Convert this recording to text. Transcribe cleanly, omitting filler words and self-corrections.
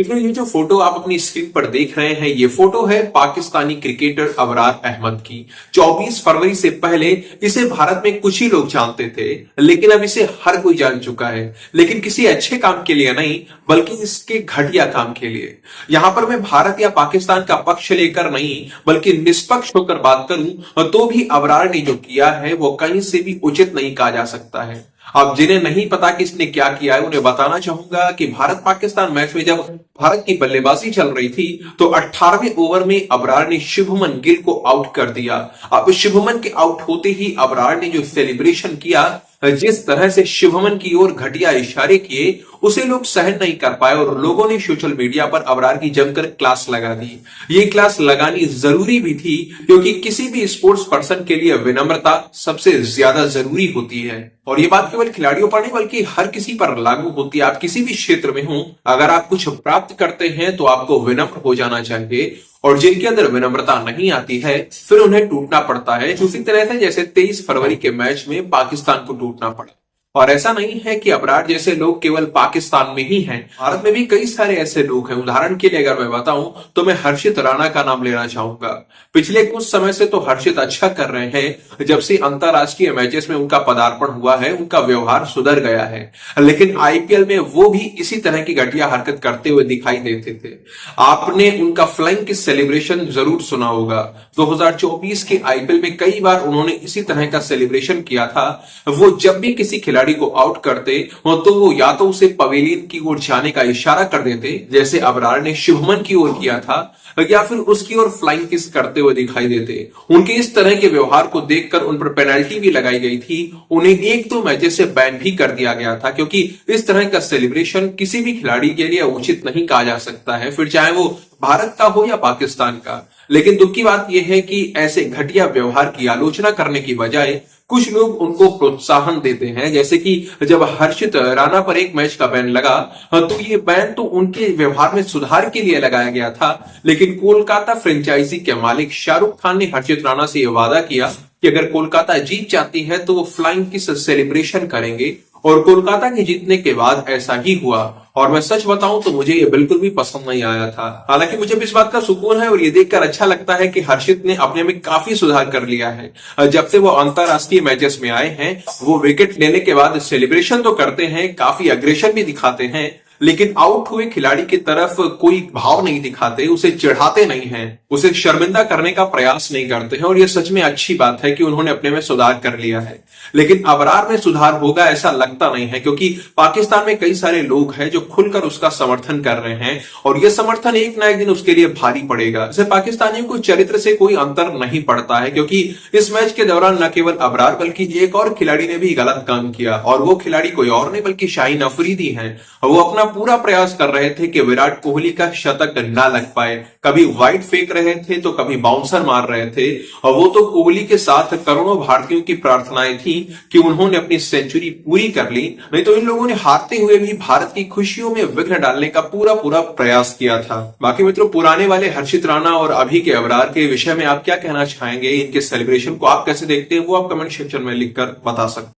मित्रों, ये जो फोटो आप अपनी स्क्रीन पर देख रहे हैं, ये फोटो है पाकिस्तानी क्रिकेटर अबरार अहमद की। 24 फरवरी से पहले इसे भारत में कुछ ही लोग जानते थे, लेकिन अब इसे हर कोई जान चुका है। लेकिन किसी अच्छे काम के लिए नहीं, बल्कि इसके घटिया काम के लिए। यहां पर मैं भारत या पाकिस्तान का पक्ष लेकर नहीं, बल्कि निष्पक्ष होकर बात करूं तो भी अबरार ने जो किया है वो कहीं से भी उचित नहीं कहा जा सकता है। अब जिन्हें नहीं पता कि इसने क्या किया है, उन्हें बताना चाहूंगा कि भारत पाकिस्तान मैच में जब भारत की बल्लेबाजी चल रही थी तो 18वें ओवर में अबरार ने शुभमन गिल को आउट कर दिया। अब शुभमन के आउट होते ही अबरार ने जो सेलिब्रेशन किया, जिस तरह से शुभमन की ओर घटिया इशारे किए, उसे लोग सहन नहीं कर पाए और लोगों ने सोशल मीडिया पर अबरार की जमकर क्लास लगा दी। ये क्लास लगानी जरूरी भी थी, क्योंकि किसी भी स्पोर्ट्स पर्सन के लिए विनम्रता सबसे ज्यादा जरूरी होती है। और ये बात केवल खिलाड़ियों पर नहीं, बल्कि हर किसी पर लागू होती है। आप किसी भी क्षेत्र में हो, अगर आप कुछ प्राप्त करते हैं तो आपको विनम्र हो जाना चाहिए, और जिनके अंदर विनम्रता नहीं आती है फिर उन्हें टूटना पड़ता है। उसी तरह से जैसे 23 फरवरी के मैच में पाकिस्तान को टूटना पड़ा। और ऐसा नहीं है कि अबरार जैसे लोग केवल पाकिस्तान में ही हैं, भारत में भी कई सारे ऐसे लोग हैं। उदाहरण के लिए अगर मैं बताऊं तो मैं हर्षित राणा का नाम लेना चाहूंगा। पिछले कुछ समय से तो हर्षित अच्छा कर रहे हैं। जब से अंतरराष्ट्रीय मैचेस में उनका पदार्पण हुआ है, उनका व्यवहार सुधर गया है। लेकिन आईपीएल में वो भी इसी तरह की घटिया हरकत करते हुए दिखाई देते थे। आपने उनका फ्लाइंग किस सेलिब्रेशन जरूर सुना होगा। 2024 के आईपीएल में कई बार उन्होंने इसी तरह का सेलिब्रेशन किया था। वो जब भी किसी खिलाड़ी को आउट करते तो वो या तो उसे पवेलियन की ओर जाने का इशारा कर देते, जैसे अबरार ने शुभमन की ओर किया था, या फिर उसकी ओर फ्लाइंग किस करते हुए दिखाई देते। उनके इस तरह के व्यवहार को देखकर उन पर पेनल्टी भी लगाई गई थी। उन्हें 1-2 मैचेस से बैन भी कर दिया गया था, क्योंकि इस तरह का सेलिब्रेशन किसी भी खिलाड़ी के लिए उचित नहीं कहा जा सकता है, फिर चाहे वो भारत का हो या पाकिस्तान का। लेकिन दुख की बात यह है कि ऐसे घटिया व्यवहार की आलोचना करने की बजाय कुछ लोग उनको प्रोत्साहन देते हैं। जैसे कि जब हर्षित राणा पर एक मैच का बैन लगा, तो ये बैन तो उनके व्यवहार में सुधार के लिए लगाया गया था। लेकिन कोलकाता फ्रेंचाइजी के मालिक शाहरुख खान ने हर्षित राणा से यह वादा किया कि अगर कोलकाता जीत जाती है तो वो फ्लाइंग किस सेलिब्रेशन करेंगे, और कोलकाता के जीतने के बाद ऐसा ही हुआ। और मैं सच बताऊं तो मुझे ये बिल्कुल भी पसंद नहीं आया था। हालांकि मुझे भी इस बात का सुकून है और ये देखकर अच्छा लगता है कि हर्षित ने अपने में काफी सुधार कर लिया है। जब से वो अंतरराष्ट्रीय मैचेस में आए हैं, वो विकेट लेने के बाद सेलिब्रेशन तो करते हैं, काफी अग्रेशन भी दिखाते हैं, लेकिन आउट हुए खिलाड़ी की तरफ कोई भाव नहीं दिखाते, उसे चिढ़ाते नहीं हैं, उसे शर्मिंदा करने का प्रयास नहीं करते हैं। और यह सच में अच्छी बात है कि उन्होंने अपने में सुधार कर लिया है। लेकिन अबरार में सुधार होगा ऐसा लगता नहीं है, क्योंकि पाकिस्तान में कई सारे लोग हैं जो खुलकर उसका समर्थन कर रहे हैं, और यह समर्थन एक ना एक दिन उसके लिए भारी पड़ेगा। इसे पाकिस्तानियों को चरित्र से कोई अंतर नहीं पड़ता है, क्योंकि इस मैच के दौरान न केवल अबरार बल्कि एक और खिलाड़ी ने भी गलत काम किया, और वो खिलाड़ी कोई और नहीं बल्कि शाहीन अफरीदी है। वो अपना पूरा प्रयास कर रहे थे कि विराट कोहली का शतक ना लग पाए। कभी वाइड फेंक रहे थे तो कभी बाउंसर मार रहे थे, और वो तो कोहली के साथ करोड़ों भारतीयों की प्रार्थनाएं थी कि उन्होंने अपनी सेंचुरी पूरी कर ली, नहीं तो इन लोगों ने हारते हुए भी भारत की खुशियों में विघ्न डालने का पूरा प्रयास किया था। बाकी मित्रों, पुराने वाले हर्षित राणा और अभी के अबरार के विषय में आप क्या कहना चाहेंगे? इनके सेलिब्रेशन को आप कैसे देखते हैं, वो आप कमेंट सेक्शन में लिखकर बता सकते हैं।